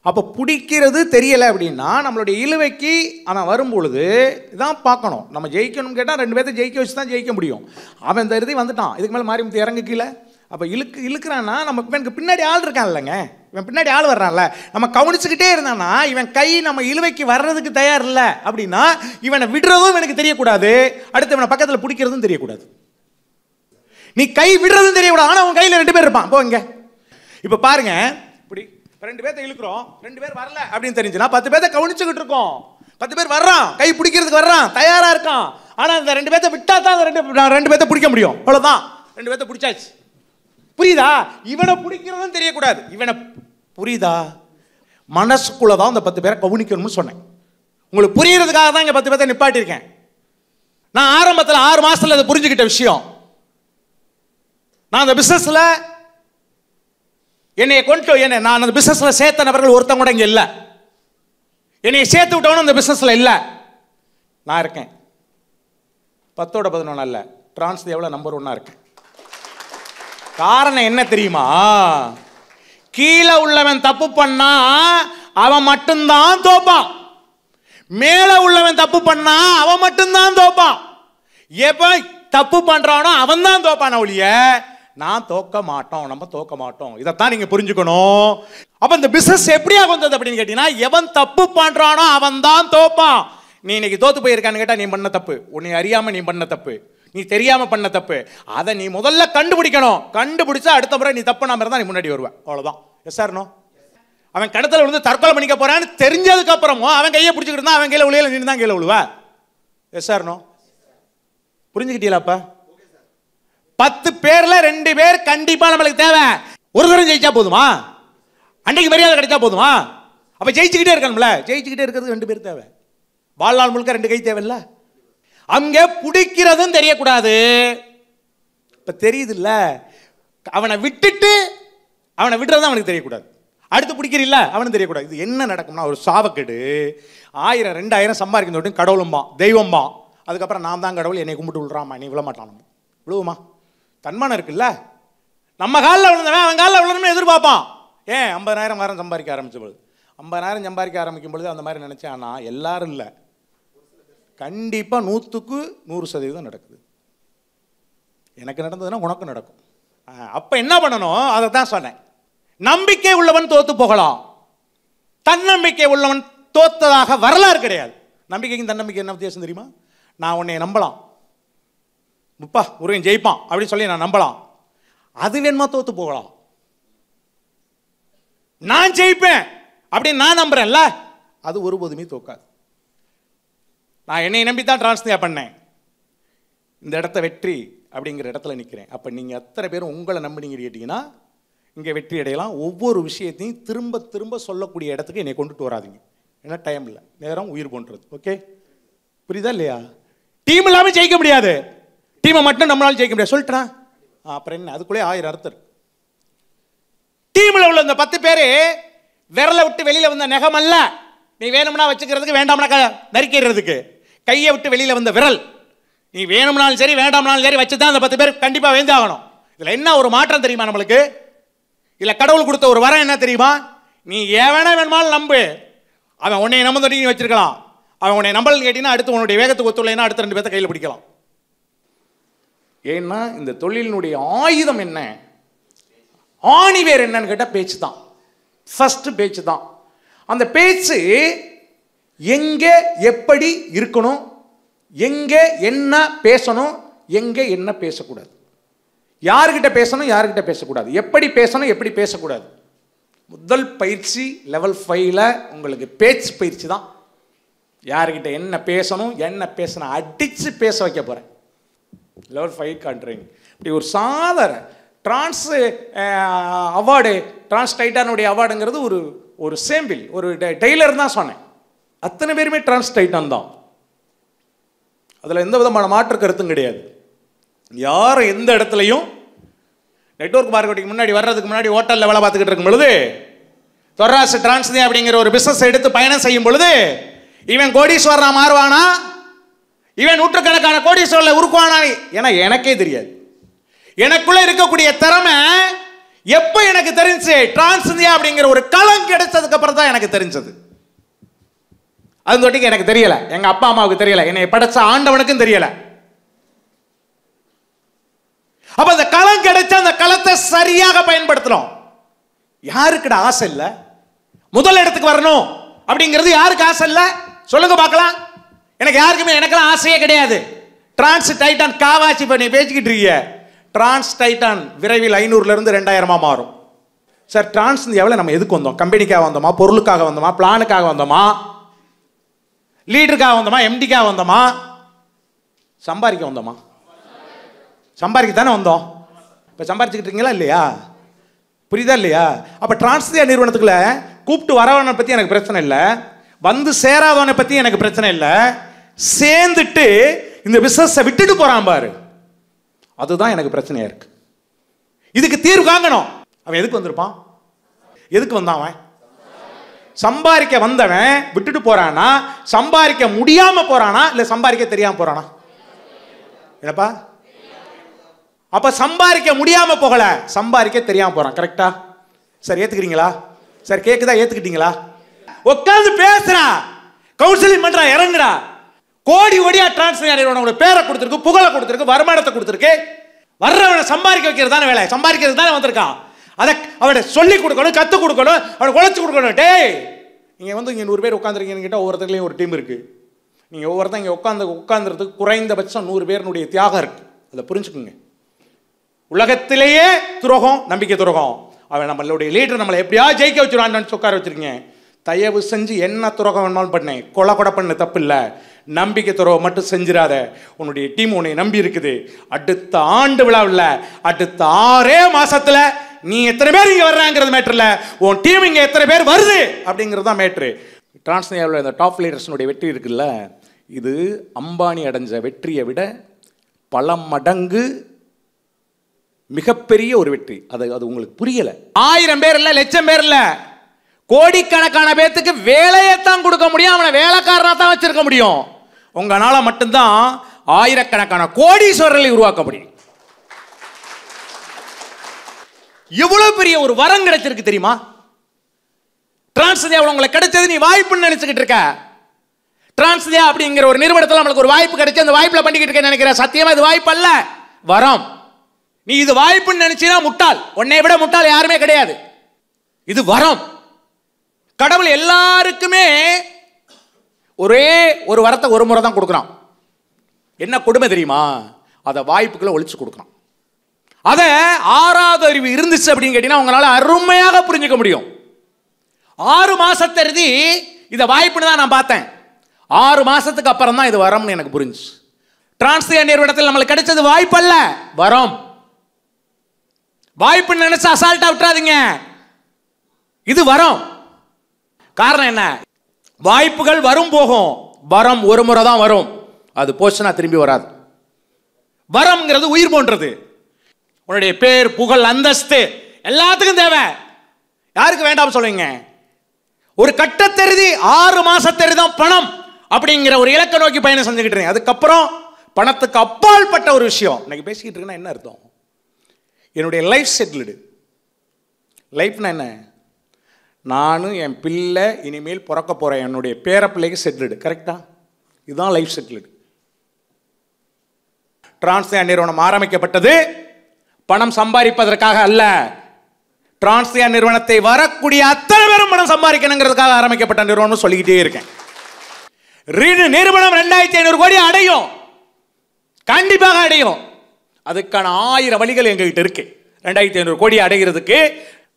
A: அப்போ பிடிக்கிறது தெரியலை அப்படின்னா நம்மளுடைய இழுவைக்கு அவன் வரும்பொழுது இதான் பார்க்கணும். நம்ம ஜெயிக்கணும்னு கேட்டால் 2 பேர்த்த ஜெயிக்க வச்சு தான் ஜெயிக்க முடியும். அவன் இந்த இறுதி வந்துட்டான், இதுக்கு மேலே மாறி இறங்கு கீழே. அப்போ இழுக்கிறான்னா நம்ம இவனுக்கு பின்னாடி ஆள் இருக்கான் இல்லைங்க, இவன் பின்னாடி ஆள் வர்றான்ல, நம்ம கவனிச்சுக்கிட்டே இருந்தானா இவன் கை நம்ம இழுவைக்கு வர்றதுக்கு தயார் இல்லை அப்படின்னா இவனை விடுறதும் எனக்கு தெரியக்கூடாது, அடுத்து இவனை பக்கத்தில் பிடிக்கிறதும் தெரியக்கூடாது. நீ கை விடுறதும் தெரியக்கூடாது, ஆனால் அவன் கையில் 2 பேர் இருப்பான். போங்க இப்போ பாருங்க, இப்படி 2 பேர்த்த இழுக்கிறோம், 2 பேர் வரல அப்படின்னு தெரிஞ்சுன்னா 10 பேர்த்த கவனிச்சுக்கிட்டு இருக்கோம். 10 பேர் வர்றான், கை பிடிக்கிறதுக்கு வர்றான், தயாரா இருக்கான். ஆனால் இந்த 2 பேர்த்த விட்டா தான் அந்த 2 பேர்த்த பிடிக்க முடியும். அவ்வளோதான், 2 பேர்த்த பிடிச்சாச்சு. புரியுதா? இவனை பிடிக்கிறதும் தெரியக்கூடாது, இவனை புரியுதா? மனசுக்குள்ளதான் அந்த 10 பேரை கவனிக்கணும்னு சொன்னேன். உங்களுக்கு புரியறதுக்காக தான் இங்க 10 பேர்த்த நிப்பாட்டியிருக்கேன். நான் ஆரம்பத்தில் 6 மாசத்துல அதை புரிஞ்சுக்கிட்ட விஷயம். நான் அந்த பிசினஸ்ல நான் அந்த பிசினஸ்ல சேர்த்த நபர்கள் ஒருத்தங்க கூட இங்க இல்ல. என்னை சேர்த்து விட்டவனும் அந்த பிசினஸ்ல இல்ல. நான் இருக்கேன் 10ஓட 11 அல்ல, டிரான்ஸ் எவ்வளவு நம்பர் 1 இருக்கேன். காரணம் என்ன தெரியுமா? கீழே உள்ளவன் தப்பு பண்ணா அவன் மட்டும்தான் தோப்பான், மேல உள்ளவன் தப்பு பண்ணா அவன் மட்டும்தான் தோப்பான். எப்ப தப்பு பண்றானோ அவன் தான் தோப்பான ஒழிய நான் தோக்க மாட்டோம், நம்ம தோக்க மாட்டோம். இதைத்தான் நீங்க புரிஞ்சுக்கணும். அப்ப இந்த பிசினஸ் எப்படியா வந்தது அப்படின்னு கேட்டீங்கன்னா, எவன் தப்பு பண்றானோ அவன் தான் தோப்பான். நீ இன்னைக்கு தோத்து போயிருக்கான்னு கேட்டா நீ பண்ண தப்பு, உன்னை அறியாம நீ பண்ண தப்பு, நீ தெரியாம பண்ண தப்பு. அதை நீ முதல்ல கண்டுபிடிக்கணும். கண்டுபிடிச்சா அடுத்த முறை நீ தப்பு நாம இருந்தா நீ முன்னாடி வருவ. அவ்வளவுதான். Yes sir no? அவன் கடத்தல விழுந்து தற்கொலை பண்ணிக்க போறான்னு தெரிஞ்சதுக்கு அப்புறமும் அவன் கையை பிடிச்சிக்கிட்டு இருந்தா அவன் கையில விழுல, நீ தான் கையில விழுவ. Yes sir no? புரிஞ்சுக்கிட்டீங்களாப்பா? 10 பேர்ல 2 பேர் கண்டிப்பா நம்மளுக்கு தேவை. ஒரு தரம் ஜெயிச்சா போதுமா? அன்னைக்கு மரியாதை கிடைச்சா போதுமா? அப்ப ஜெயிச்சுக்கிட்டே இருக்கணும்ல. ஜெயிச்சுக்கிட்டே இருக்கிறது 2 பேர் தேவை. வாழ்நாள் முழுக்க 2 கை தேவையில்ல. அங்க பிடிக்கிறதும் தெரியக்கூடாது. இப்ப தெரியுது இல்ல, அவனை விட்டுட்டு அவனை விடுறது அவனுக்கு தெரியக்கூடாது. அடுத்து பிடிக்கிறீல்ல அவனும் தெரியக்கூடாது. இது என்ன நடக்கும்னா, ஒரு சாவக்கெடு 1000 2000 சம்பாதிக்கணும் கடவுளும்பா தெய்வம்பா, அதுக்கப்புறம் நான் தான் கடவுள் என்னை கும்பிட்டு விழுறாமா, நீ விழ மாட்டான். விழுவுமா? தன்மானம் இருக்குல்ல. நம்ம காலில் விழுந்தவன் அவன் காலில் விழுந்தவன் எதிர்பார்ப்பான். ஏன் 50,000 வாரம் சம்பாதிக்க ஆரம்பிச்ச பொழுது, 50,000 சம்பாதிக்க ஆரம்பிக்கும் பொழுது அந்த மாதிரி நினைச்சேன். ஆனால் எல்லாரும் இல்லை, கண்டிப்பாக 100க்கு 100% நடக்குது. எனக்கு நடந்ததுன்னா உனக்கும் நடக்கும். அப்போ என்ன பண்ணணும் அதை தான் சொன்னேன். நம்பிக்கை உள்ளவன் தோத்து போகலாம், தன்னம்பிக்கை உள்ளவன் தோத்ததாக வரலாறு கிடையாது. நம்பிக்கைக்கும் தன்னம்பிக்கை என்ன வித்தியாசம் தெரியுமா? நான் உன்னை நம்பலாம், முப்பா ஒருவன் ஜெயிப்பான் அப்படின்னு சொல்லி நான் நம்பலாம். அது வேணுமா தோத்து போகலாம். நான் ஜெயிப்பேன் அப்படின்னு நான் நம்புறேன்ல, அது ஒருபோதுமே தோக்காது. நான் என்னை நம்பித்தான் டிரான்ஸ்ஃபர் பண்ணேன், இந்த இடத்த வெற்றி அப்படிங்கிற இடத்துல நிற்கிறேன். அப்போ நீங்கள் அத்தனை பேரும் உங்களை நம்பினீங்க கேட்டிங்கன்னா இங்கே வெற்றி அடையலாம். ஒவ்வொரு விஷயத்தையும் திரும்ப திரும்ப சொல்லக்கூடிய இடத்துக்கு என்னை கொண்டுட்டு வராதிங்க. ஏன்னா டைம் இல்லை, நேரம் உயிர் போன்றது. ஓகே, புரியுதா இல்லையா? டீம் இல்லாமல் ஜெயிக்க முடியாது, டீமை மட்டும் நம்மளால ஜெயிக்க முடியாது சொல்லிட்டேன். அப்புறம் என்ன, அதுக்குள்ளே 1000 அர்த்தம் இருக்கு. டீமில் உள்ள இந்த 10 பேர் விரலை விட்டு வெளியில் வந்த நகம் அல்ல, நீ வேணும்னா வச்சுக்கிறதுக்கு வேண்டாம்னா நறுக்கிறதுக்கு. கையை விட்டு வெளியில் வந்த விரல், நீ வேணும்னாலும் சரி வேண்டாம்னாலும் சரி வச்சு தான் அந்த 10 பேர் கண்டிப்பாக வேந்தாகணும். இதில் என்ன ஒரு மாற்றம் தெரியுமா நம்மளுக்கு? இல்லை கடவுள் கொடுத்த ஒரு வரம் என்ன தெரியுமா? நீ எவனை வேணுமாலும் நம்பு, அவன் உன்னை நம்ப நீ வச்சிருக்கலாம். அவன் உன்னை நம்பலன்னு கேட்டீங்கன்னா அடுத்து உன்னுடைய வேகத்துக்கு ஒத்துழைனா அடுத்த 2 பேர்த்த கையில் பிடிக்கலாம். ஏன்னா இந்த தொழிலினுடைய ஆயுதம் என்ன, ஆணிவேர் என்னன்னு கேட்டால் பேச்சு தான். ஃபர்ஸ்ட் பேச்சு தான். அந்த பேச்சு எங்கே எப்படி இருக்கணும், எங்கே என்ன பேசணும், எங்கே என்ன பேசக்கூடாது, யார்கிட்ட பேசணும் யார்கிட்ட பேசக்கூடாது, எப்படி பேசணும் எப்படி பேசக்கூடாது. முதல் பயிற்சி லெவல் 5ல் உங்களுக்கு பேச்சு பயிற்சி தான். யார்கிட்ட என்ன பேசணும் என்ன பேசணும் அடித்து பேச வைக்க போகிறேன். லெவல் 5 காண்ட்ரிங். இப்படி ஒரு சாதாரண டிரான்ஸ் அவார்டு, டிரான்ஸ் டைட்டானுடைய அவார்டுங்கிறது ஒரு சேம்பிள், ஒரு டெய்லர் தான் சொன்னேன். அத்தனை பேருமே டிரான்ஸ் டைட்டான் தான். அதில் எந்த விதமான மாற்று கருத்தும் கிடையாது. யாரும் எந்த இடத்துலையும் நெட்வொர்க் மார்க்கெட்டிங் முன்னாடி வர்றதுக்கு முன்னாடி ஹோட்டலில் வேலை பார்த்துக்கிட்டு இருக்கும் பொழுது தொர்ராஸ் டிரான்ஸ்தே அப்படிங்கிற ஒரு பிஸ்னஸ் எடுத்து பயணம் செய்யும் பொழுது இவன் கோடீஸ்வரனா மாறுவானா, இவன் நூற்றுக்கணக்கான கோடீஸ்வரில் உருக்குவானா, ஏன்னா எனக்கே தெரியாது. எனக்குள்ள இருக்கக்கூடிய திறமை எப்போ எனக்கு தெரிஞ்சு டிரான்ஸ்இந்தியா அப்படிங்கிற ஒரு களம் கிடைச்சதுக்கு அப்புறம் தான் எனக்கு தெரிஞ்சது. அது தொட்டிக்கு எனக்கு தெரியல, எங்க அப்பா அம்மாவுக்கு தெரியல, என்னை படைச்ச ஆண்டவனுக்கும் தெரியல. அப்ப அந்த களம் கிடைச்ச அந்த களத்தை சரியாக பயன்படுத்தணும். யாருக்குட ஆசை இல்ல முதல் இடத்துக்கு வரணும் அப்படிங்கிறது? யாருக்கு ஆசை இல்ல சொல்லுங்க பார்க்கலாம். எனக்கு யாருக்குமே எனக்கெல்லாம் ஆசையே கிடையாது. டிரான்ஸ் டைட்டான் காவாச்சி பண்ணி பேசிக்கிட்டு இருக்கீங்க. டிரான்ஸ் டைட்டான் விரைவில் 500ல இருந்து 2000 மாறும். சார் டிரான்ஸ் எவ்வளவு நம்ம எதுக்கு வந்தோம்? கம்பெனிக்காக வந்தோமா, பொருளுக்காக வந்தோமா, பிளானுக்காக வந்தோமா, லீடருக்காக வந்தோமா, எம்டிக்காக வந்தோமா, சம்பாதிக்க வந்தோமா? சம்பாதிக்க தானே வந்தோம். இப்போ சம்பாதிச்சுக்கிட்டு இருக்கீங்களா இல்லையா? புரியுதா இல்லையா? அப்போ டிரான்ஸ்இந்தியா நிறுவனத்துக்குள்ள கூப்பிட்டு வரவனை பற்றி எனக்கு பிரச்சனை இல்லை, வந்து சேராதவனை பற்றி எனக்கு பிரச்சனை இல்லை, சேர்ந்துட்டு இந்த பிஸ்னஸை விட்டுட்டு போகிறான் பாரு, அதுதான் எனக்கு பிரச்சனையா இருக்கு. இதுக்கு தீர்வு காங்கணும். அவன் எதுக்கு வந்திருப்பான்? எதுக்கு வந்தான்? அவன் சம்பாதிக்க வந்தவன் விட்டுட்டு போறானா, சம்பாதிக்க முடியாம போறானா, இல்ல சம்பாதிக்க தெரியாம போறானா? என்னப்பா? அப்ப சம்பாதிக்க முடியாம போகல, சம்பாதிக்க தெரியாம போறான். கரெக்டா சார்? ஏத்துக்கிறீங்களா சார்? கேக்குதா? ஏத்துக்கிட்டீங்களா? உட்கார்ந்து பேசுறா, கவுன்சிலிங் பண்றா, இறங்குறா. கோடி கோடியா டிரான்ஸ்ஃபர் பேரை கொடுத்துருக்கு, புகழை கொடுத்துருக்கு, வருமானத்தை கொடுத்துருக்கு. வர்றவனை சம்பாதிக்க வைக்கிறது தானே வேலை, சம்பாதிக்கிறது தானே வந்திருக்கான். அதை அவனை சொல்லிக் கொடுக்கணும், கற்றுக் கொடுக்கணும், அவனை உழைச்சி கொடுக்கணும். டேய், நீங்கள் வந்து இங்கே 100 பேர் உட்காந்துருக்கீங்கன்னு கேட்டால் ஒவ்வொருத்தருலையும் ஒரு டீம் இருக்குது. நீங்கள் ஒவ்வொருத்தரும் இங்கே உட்காந்துறதுக்கு குறைந்தபட்சம் 100 பேருனுடைய தியாகம் இருக்குது. அதை புரிஞ்சுக்குங்க. உலகத்திலேயே துரோகம், நம்பிக்கை துரோகம். அவன் நம்மளுடைய லீடர் நம்மளை எப்படியா ஜெயிக்க வச்சுருவான்னு உட்கார வச்சுருக்கீங்க. தயவு செஞ்சு என்ன துரோகம் வேணாலும் பண்ணேன், கொலை பண்ண தப்பு இல்லை, நம்பிக்கை துரோகம் மட்டும் செஞ்சிடாத. உன்னுடைய டீம் உன்னை நம்பி இருக்குது. அடுத்த ஆண்டு விழாவில் அடுத்த 6 மாசத்துல நீ எத்தனை பேர் இங்கே வர்றாங்கிறது மேட்ரு இல்லை, உன் டீம் இங்கே எத்தனை பேர் வருது அப்படிங்கிறது தான் மேட்ரு. டிரான்ஸ்னியாவில் இந்த டாப் லீடர்ஸினுடைய வெற்றி இருக்குல்ல, இது அம்பானி அடைஞ்ச வெற்றியை விட பல மடங்கு மிகப்பெரிய ஒரு வெற்றி. அது உங்களுக்கு புரியல. 1000 பேர் இல்லை, லட்சம் பேர் இல்லை, கோடிக்கணக்கான பேத்துக்கு வேலையைத்தான் கொடுக்க முடியும், அவனை வேலைக்காரனா தான் வச்சிருக்க முடியும். உங்களால மட்டும்தான் ஆயிரக்கணக்கான கோடீஸ்வரர்களை உருவாக்க முடியும். எவ்வளவு பெரிய ஒரு வரம் கிடைச்சிருக்கு தெரியுமா? டிரான்ஸ்னியாவில் உங்களுக்கு கிடைச்சது நீ வாய்ப்புன்னு நினைச்சுக்கிட்டு இருக்க. டிரான்ஸ்னியா அப்படிங்கிற ஒரு நிறுவனத்தில் நம்மளுக்கு ஒரு வாய்ப்பு கிடைச்சு அந்த வாய்ப்புல பண்ணிக்கிட்டு இருக்க நினைக்கிற. சத்தியமா இது வாய்ப்பு அல்ல, வரம். நீ இது வாய்ப்புன்னு நினைச்சீனா முட்டாள். உன்னை விட முட்டாள் யாருமே கிடையாது. இது வரம். கடவுள் எல்லாருக்குமே ஒரே ஒரு வரத்தை ஒரு முறை தான் கொடுக்குறான். என்ன கொடுமை தெரியுமா? அதை வாய்ப்புகளை ஒழிச்சு கொடுக்குறான். அதை 6வது அறிவு இருந்துச்சு அப்படின்னு கேட்டீங்கன்னா உங்களால அருமையாக புரிஞ்சுக்க முடியும். 6 மாசத்தருதி இதை வாய்ப்புன்னு தான் நான் பார்த்தேன். 6 மாசத்துக்கு அப்புறம் தான் இது வரம்னு எனக்கு புரிஞ்சு. டிரான்ஸ்னியா நிறுவனத்தில் நம்மளுக்கு கிடைச்சது வாய்ப்பு அல்ல, வரம். வாய்ப்புன்னு நினைச்சு அசால்ட்டா விட்டுறாதீங்க, இது வரம். காரணம் என்ன? வாய்ப்புகள் வரும் போகும், வரம் ஒரு முறை தான் வரும், அது போச்சுன்னா திரும்பி வராது. வரம்ங்கிறது உயிர் போன்றது. உன்னுடைய பேர், புகழ், அந்தஸ்து எல்லாத்துக்கும் தேவை. யாருக்கு வேண்டாம் சொல்லுங்க? ஒரு கட்டத்தெருதி 6 மாசத்தெருதி தான் பணம் அப்படிங்கிற ஒரு இலக்கை நோக்கி பயணம் செஞ்சுக்கிட்டு இருக்கேன். அதுக்கப்புறம் பணத்துக்கு அப்பால் பட்ட ஒரு விஷயம் இன்னைக்கு பேசிக்கிட்டு இருக்குன்னா என்ன அர்த்தம்? என்னுடைய லைஃப் செட்டில்டு. லைஃப்னா என்ன? நானும் என் பிள்ளை இனிமேல் பிறக்க போகிறேன், என்னுடைய பேர பிள்ளைக்கு செட்டில்டு. கரெக்டா? இதுதான் லைஃப் செட்டில்டு. டிரான்ஸ்னியா நிறுவனம் ஆரம்பிக்கப்பட்டது பணம் சம்பாதிப்பதற்காக அல்ல. டிரான்ஸ்னியா நிறுவனத்தை வரக்கூடிய அத்தனை பேரும் பணம் சம்பாதிக்கணுங்கிறதுக்காக ஆரம்பிக்கப்பட்ட நிறுவனம் சொல்லிக்கிட்டே இருக்கேன். நிறுவனம் 2500 கோடி அடையும், கண்டிப்பாக அடையும். அதுக்கான 1000 வழிகள் எங்ககிட்ட இருக்கு. 2500 கோடி அடைகிறதுக்கு,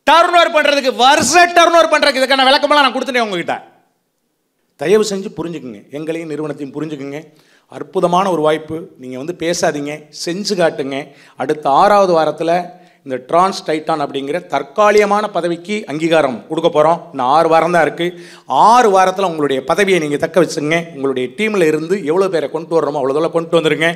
A: டர்ன் ஓவர் பண்றதுக்கு, வருஷ டர்ன் ஓவர் பண்றதுக்கு இதுக்கான விளக்கமெல்லாம் நான் கொடுத்துட்டேன் உங்ககிட்ட. தயவு செஞ்சு புரிஞ்சுக்குங்க, எங்களையும் நிறுவனத்தையும் புரிஞ்சுக்குங்க. அற்புதமான ஒரு வாய்ப்பு. நீங்கள் வந்து பேசாதீங்க, செஞ்சு காட்டுங்க. அடுத்த 6வது வாரத்தில் இந்த டிரான்ஸ் டைட்டான் அப்படிங்கிற தற்காலிகமான பதவிக்கு அங்கீகாரம் கொடுக்க போகிறோம். இன்னும் 6 வாரம் தான் இருக்குது. 6 வாரத்தில் உங்களுடைய பதவியை நீங்கள் தக்க வச்சுங்க. உங்களுடைய டீமில் இருந்து எவ்வளோ பேரை கொண்டு வர்றோமோ அவ்வளோ தூரம் கொண்டு வந்துருங்க.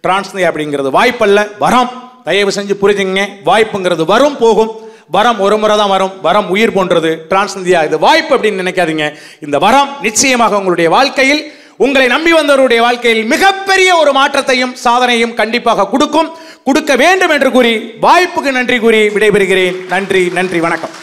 A: டிரான்ஸ்னியா அப்படிங்கிறது வாய்ப்பல்ல, வரம். தயவு செஞ்சு புரிஞ்சுங்க. வாய்ப்புங்கிறது வரும் போகும், வரம் ஒரு முறை தான் வரும். வரம் உயிர் போன்றது. டிரான்ஸ்னியா இது வாய்ப்பு அப்படின்னு நினைக்காதீங்க. இந்த வரம் நிச்சயமாக உங்களுடைய வாழ்க்கையில், உங்களை நம்பி வந்தவருடைய வாழ்க்கையில் மிகப்பெரிய ஒரு மாற்றத்தையும் சாதனையும் கண்டிப்பாக கொடுக்க வேண்டும் என்று கூறி வாய்ப்புக்கு நன்றி கூறி விடைபெறுகிறேன். நன்றி, நன்றி, வணக்கம்.